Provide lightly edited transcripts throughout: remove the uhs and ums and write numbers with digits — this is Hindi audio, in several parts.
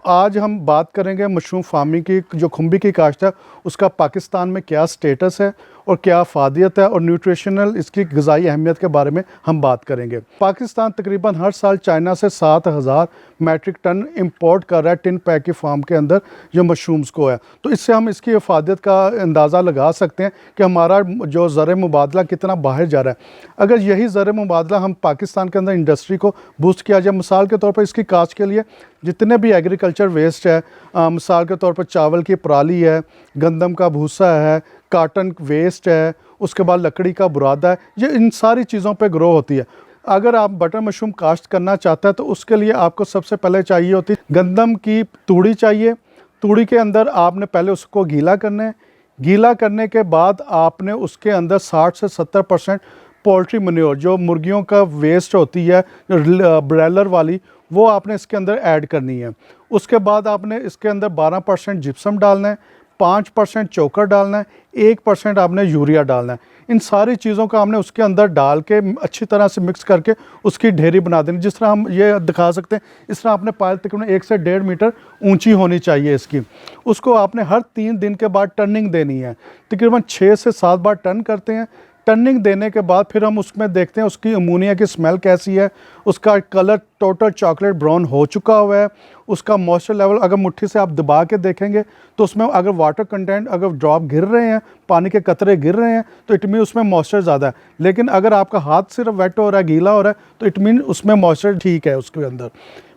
आज हम बात करेंगे मशरूम फार्मिंग की। जो खुम्बी की काश्त है उसका पाकिस्तान में क्या स्टेटस है और क्या अफादियत है और न्यूट्रिशनल इसकी ग़िज़ाई अहमियत के बारे में हम बात करेंगे। पाकिस्तान तकरीबन हर साल चाइना से 7,000 मैट्रिक टन इंपोर्ट कर रहा है टिन पैक की फार्म के अंदर जो मशरूम्स को है। तो इससे हम इसकी अफादियत का अंदाज़ा लगा सकते हैं कि हमारा जो ज़र मुबादला कितना बाहर जा रहा है। अगर यही ज़र मुबादला हम पाकिस्तान के अंदर इंडस्ट्री को बूस्ट किया जाए, मिसाल के तौर पर इसकी काश्त के लिए जितने भी एग्रीकल्चर वेस्ट है, मिसाल के तौर पर चावल की पराली है, गंदम का भूसा है, काटन वेस्ट है, उसके बाद लकड़ी का बुरादा है, ये इन सारी चीज़ों पे ग्रो होती है। अगर आप बटर मशरूम काश्त करना चाहते हैं तो उसके लिए आपको सबसे पहले चाहिए होती है गंदम की तूड़ी चाहिए। तूड़ी के अंदर आपने पहले उसको गीला करना है। गीला करने के बाद आपने उसके अंदर 60 से 70% पोल्ट्री मन्योर, जो मुर्गियों का वेस्ट होती है ब्रैलर वाली, वो आपने इसके अंदर ऐड करनी है। उसके बाद आपने इसके अंदर 12% जिप्सम डालना है, 5% चोकर डालना है, 1% आपने यूरिया डालना है। इन सारी चीज़ों का हमने उसके अंदर डाल के अच्छी तरह से मिक्स करके उसकी ढेरी बना देनी। जिस तरह हम ये दिखा सकते हैं, इस तरह आपने पायल तकरीबन 1 से 1.5 मीटर ऊंची होनी चाहिए इसकी। उसको आपने हर 3 दिन के बाद टर्निंग देनी है। तकरीबन 6 से 7 बार टर्न करते हैं। टर्निंग देने के बाद फिर हम उसमें देखते हैं उसकी अमोनिया की स्मेल कैसी है, उसका कलर टोटल चॉकलेट ब्राउन हो चुका हुआ है, उसका मॉइस्चर लेवल अगर मुट्ठी से आप दबा के देखेंगे तो उसमें अगर वाटर कंटेंट, अगर ड्रॉप गिर रहे हैं, पानी के कतरे गिर रहे हैं, तो इट मीन उसमें मॉइस्चर ज़्यादा है। लेकिन अगर आपका हाथ सिर्फ वेट हो रहा है, गीला हो रहा है, तो इट मीन उसमें मॉइस्चर ठीक है उसके अंदर।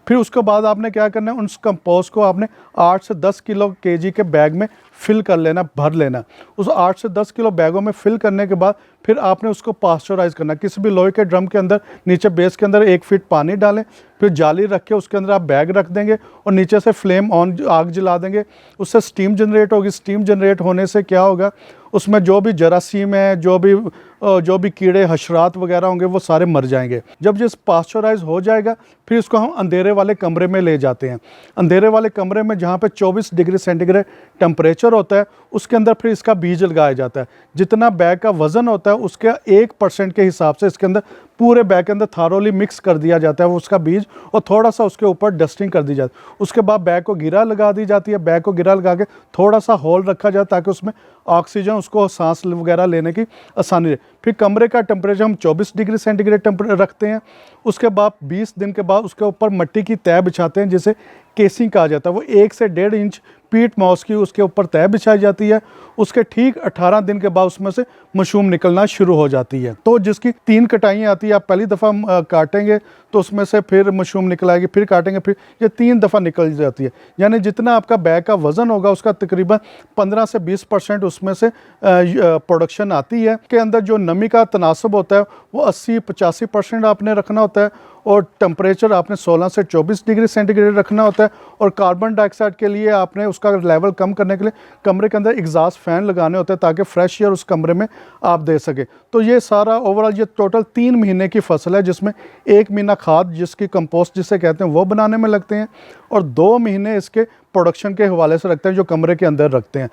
फिर उसके बाद आपने क्या करना है, उस कंपोस्ट को आपने 8 से 10 किलो केजी के बैग में फिल कर लेना, भर लेना। उस 8 से 10 किलो बैगों में फिल करने के बाद फिर आपने उसको पास्चराइज़ करना। किसी भी लोहे के ड्रम के अंदर नीचे बेस के अंदर 1 फीट पानी डालें, फिर जाली रख के उसके अंदर आप बैग रख देंगे और नीचे से फ्लेम ऑन, आग जला देंगे। उससे स्टीम जनरेट होगी। स्टीम जनरेट होने से क्या होगा, उसमें जो भी जरासीम है, जो भी कीड़े हशरात वगैरह होंगे, वो सारे मर जाएंगे। जब जिस पास्चराइज हो जाएगा फिर इसको हम अंधेरे वाले कमरे में ले जाते हैं। अंधेरे वाले कमरे में जहाँ पे 24 डिग्री सेंटीग्रेड टेम्परेचर होता है, उसके अंदर फिर इसका बीज लगाया जाता है। जितना बैग का वज़न होता है उसके 1% के हिसाब से इसके अंदर पूरे बैग के अंदर थारोली मिक्स कर दिया जाता है वो उसका बीज, और थोड़ा सा उसके ऊपर डस्टिंग कर दी जाती है। उसके बाद बैग को गिरा लगा दी जाती है। बैग को गिरा लगा के थोड़ा सा होल रखा जाए ताकि उसमें ऑक्सीजन, उसको सांस वगैरह लेने की आसानी रहे। फिर कमरे का टेम्परेचर हम 24 डिग्री सेंटीग्रेड रखते हैं। उसके बाद 20 दिन के बाद उसके ऊपर मिट्टी की तह बिछाते हैं, जिसे केसिंग कहा जाता है। वो 1 से 1.5 इंच पीट मॉस की उसके ऊपर तह बिछाई जाती है। उसके ठीक 18 दिन के बाद उसमें से मशरूम निकलना शुरू हो जाती है। तो जिसकी 3 कटाइयाँ आती है, आप पहली दफ़ा काटेंगे तो उसमें से फिर मशरूम निकल आएगी, फिर काटेंगे, फिर ये 3 दफ़ा निकल जाती है। यानी जितना आपका बैग का वज़न होगा उसका तकरीबन 15 से 20% उसमें से प्रोडक्शन आती है। के अंदर जो नमी का तनासब होता है वो 80-85% आपने रखना होता है, और टेम्परेचर आपने 16 से 24 डिग्री सेंटीग्रेड रखना होता है। और कार्बन डाइऑक्साइड के लिए आपने उसका लेवल कम करने के लिए कमरे के अंदर एग्जॉस्ट फैन लगाने होते हैं ताकि फ्रेश एयर उस कमरे में आप दे सके। तो ये सारा ओवरऑल ये टोटल 3 महीने की फसल है, जिसमें 1 महीना खाद, जिसकी कंपोस्ट जिसे कहते हैं, वो बनाने में लगते हैं, और 2 महीने इसके प्रोडक्शन के हवाले से रखते हैं जो कमरे के अंदर रखते हैं।